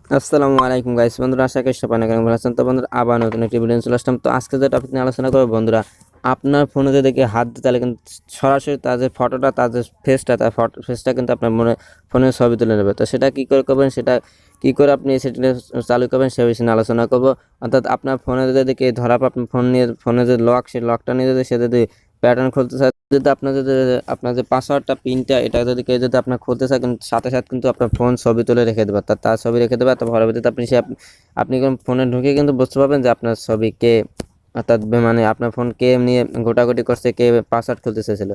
আসসালামু আলাইকুম গাইস বন্ধুরা, আশা করি সবাই অনেক ভালো আছেন। তো বন্ধুরা, আবার নতুন একটি ভিডিও নিয়ে চলে আসলাম। তো আজকে যে টপিক নিয়ে আলোচনা করবো বন্ধুরা, আপনার ফোনে যে দেখে হাত দিতে তাহলে কিন্তু সরাসরি তার যে ফটোটা, তার যে ফেসটা, তার ফেসটা কিন্তু আপনার ফোনের ছবি তুলে নেবে। তো সেটা কী করে করবেন, সেটা কী করে আপনি সেটা চালু করবেন সে বিষয়ে নিয়ে আলোচনা করবো। অর্থাৎ আপনার ফোনে যদি দেখে ধরা আপনার ফোন নিয়ে ফোনে যে লক, সেই লকটা নিয়ে যদি সে যদি প্যাটার্ন খুলতে চায়, যদি আপনার যে পাসওয়ার্ডটা পিনটা এটা যদি কেউ যদি আপনার খুলতে চায়, কিন্তু সাথে সাথে কিন্তু আপনার ফোন ছবি তুলে রেখে দেবে, তার ছবি রেখে দেবে। তো পরবর্তীতে আপনি কোন ফোনে ঢুকে কিন্তু বুঝতে পারবেন যে আপনার ছবি কে, অর্থাৎ মানে আপনার ফোন কে নিয়ে গোটাগুটি করছে, কে পাসওয়ার্ড খুলতে চেয়েছিল।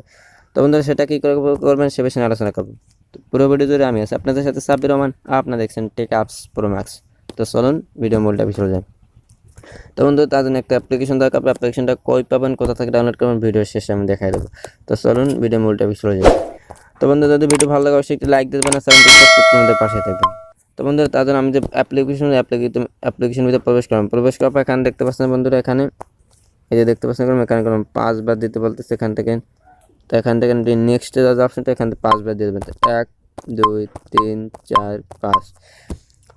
তো বন্ধুরা, সেটা কী করে করবেন সে বিষয়ে আলোচনা করবো। তো পুরো ভিডিও জুড়ে আমি আছি আপনাদের সাথে সাব্বির রহমান, আপনারা দেখছেন টেক আপস প্রো ম্যাক্স। তো চলুন ভিডিও মূলটা চলে যায়। তো বন্ধু, তার জন্য একটা অ্যাপ্লিকেশন দরকার। অ্যাপ্লিকেশনটা কই পাবেন, কোথা থেকে ডাউনলোড করবেন, ভিডিও শেষে আমি দেখাই দেবো। তো চলুন ভিডিও মূলটা চলে যাই। তো বন্ধু, যদি ভিডিও ভালো লাগে অবশ্যই একটি লাইক দেবেন আর চ্যানেলটি সাবস্ক্রাইব করে আমাদের পাশে থাকবেন। তো বন্ধুরা, তার জন্য আমি যে অ্যাপ্লিকেশন ভিতরে প্রবেশ করার পর এখানে দেখতে পাচ্ছেন বন্ধুরা, এখানে এই যে দেখতে পাচ্ছেন এখানে কোনো 5 বার দিতে বলতেছে এখান থেকে। তো এখান থেকে নেক্সট যে অপশনটা, এখান থেকে 5 বার দিয়ে দেবেন। 1 2 3 4 5।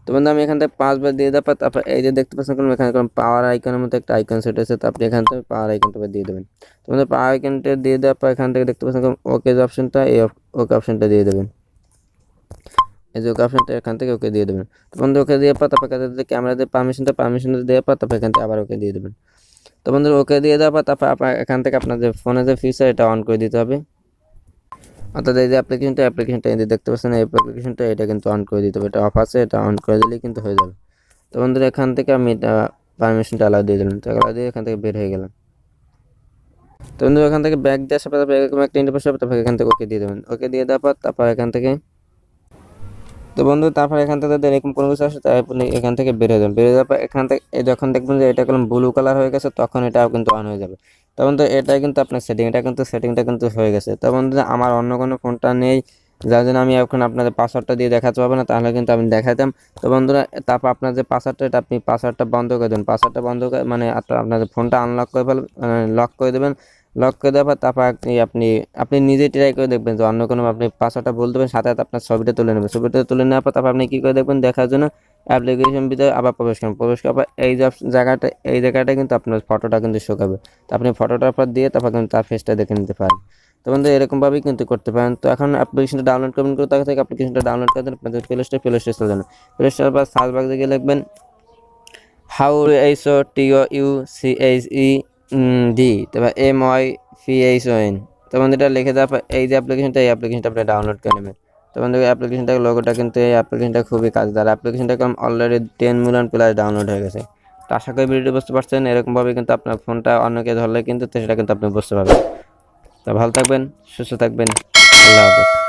তো বন্ধু, আমি এখান থেকে 5 বার দিয়ে দেওয়ার পর তারপর এই যে দেখতে পাচ্ছেন এখানে কোনো পাওয়ার আইকনের মতো একটা আইকন সেট আছে। তো আপনি এখান থেকে পাওয়ার আইকনটা দিয়ে দেবেন। তো বন্ধু, পাওয়ার আইকনটা দিয়ে দেওয়ার পর এখান থেকে দেখতে পাচ্ছেন ওকে যে অপশনটা, এই ওকে অপশনটা দিয়ে দেবেন। এই যে ওকে অপশনটা এখান থেকে ওকে দিয়ে দেবেন। তো বন্ধু, ওকে দিয়ে পর তারপর ক্যামেরা দিয়ে পারমিশনটা দেওয়ার পর তারপর এখান থেকে আবার ওকে দিয়ে দেবেন। তো বন্ধু, ওকে দিয়ে দেওয়ার পর তারপর আপনার এখান থেকে আপনার যে ফোনে যে ফিচার এটা অন করে দিতে হবে। অর্থাৎ এই যে অ্যাপ্লিকেশনটা এই যে দেখতে পাচ্ছেন, এই অ্যাপ্লিকেশনটা এটা কিন্তু অন করে দিতে হবে। এটা অফ আছে, এটা অন করে দিলেই কিন্তু হয়ে যাবে। তো বন্ধুরা, এখান থেকে আমি এটা পারমিশনটা অ্যালাউ দিয়ে দিলাম। তো অ্যালাউ দিয়ে এখান থেকে বের হয়ে গেলাম। তো বন্ধু, এখান থেকে ব্যাক দিয়ে আসার পর তারপর এরকম একটা ইন্টারফেস হবে। তারপর এখান থেকে ওকে দিয়ে দেবেন। ওকে দিয়ে দেওয়ার পর তারপর এখান থেকে, তো বন্ধু তারপর এখান থেকে যদি এরকম কোনো কিছু আসে তাই আপনি এখান থেকে বের হয়ে যাবেন। বের হয়ে যাওয়ার পর এখান থেকে যখন দেখবেন যে এটা কোনো ব্লু কালার হয়ে গেছে, তখন এটাও কিন্তু অন হয়ে যাবে। তো বন্ধু, এটাই কিন্তু আপনার সেটিংটা কিন্তু হয়ে গেছে। তো বন্ধু, আমার অন্য কোনো ফোনটা নেই, যার জন্য আমি এখন আপনাদের পাসওয়ার্ডটা দিয়ে দেখাতে পারবো না, তাহলে কিন্তু আমি দেখাতাম। তো বন্ধুরা, তারপর আপনার যে পাসওয়ার্ডটা, এটা আপনি পাসওয়ার্ডটা বন্ধ করে দেবেন। পাসওয়ার্ডটা বন্ধ করে মানে আপনাদের ফোনটা আনলক করে লক করে দেবেন। লক করে দেওয়ার পর তারপর আপনি আপনি নিজেই ট্রাই করে দেখবেন যে অন্য কোনো আপনি পাসওয়ার্ডটা বলতে দেবেন, সাথে সাথে আপনার ছবিটা তুলে নেবেন। ছবিটা তুলে নেওয়ার পর তারপর আপনি কী করে দেখবেন, দেখার জন্য অ্যাপ্লিকেশন ভিতরে আবার প্রবেশ করার পর এই জায়গাটা কিন্তু আপনার ফটোটা কিন্তু শোকাবে। তো আপনি ফটোটার পর দিয়ে তারপর কিন্তু তার ফেসটা দেখে নিতে পারেন। তো বন্ধু, এরকমভাবেই কিন্তু করতে পারেন। তো এখন অ্যাপ্লিকেশনটা ডাউনলোড করবেন, কোথা থেকে অ্যাপ্লিকেশনটা ডাউনলোড করে দেন আপনাদের প্লে স্টোরে চলে যান। প্লে স্টোরের পর সার্চ বক্সে গিয়ে লিখবেন HOUTUCHED, তারপর MYFHON। তো বন্ধু, এটা লিখে দেওয়ার পর এই যে অ্যাপ্লিকেশনটা আপনি ডাউনলোড করে নেবেন। তো বন্ধু, অ্যাপ্লিকেশনটার লোগোটা কিন্তু এই অ্যাপ্লিকেশনটা খুবই কাজের। অ্যাপ্লিকেশনটা অলরেডি 10 মিলিয়ন প্লাস ডাউনলোড হয়ে গেছে। তো আশা করি ভিডিওটি বুঝতে পারছেন। এরকমভাবে কিন্তু আপনার ফোনটা অন্যকে ধরলে কিন্তু সেটা কিন্তু আপনি বুঝতে পারবেন। তো ভালো থাকবেন, সুস্থ থাকবেন, আল্লাহ হাফেজ।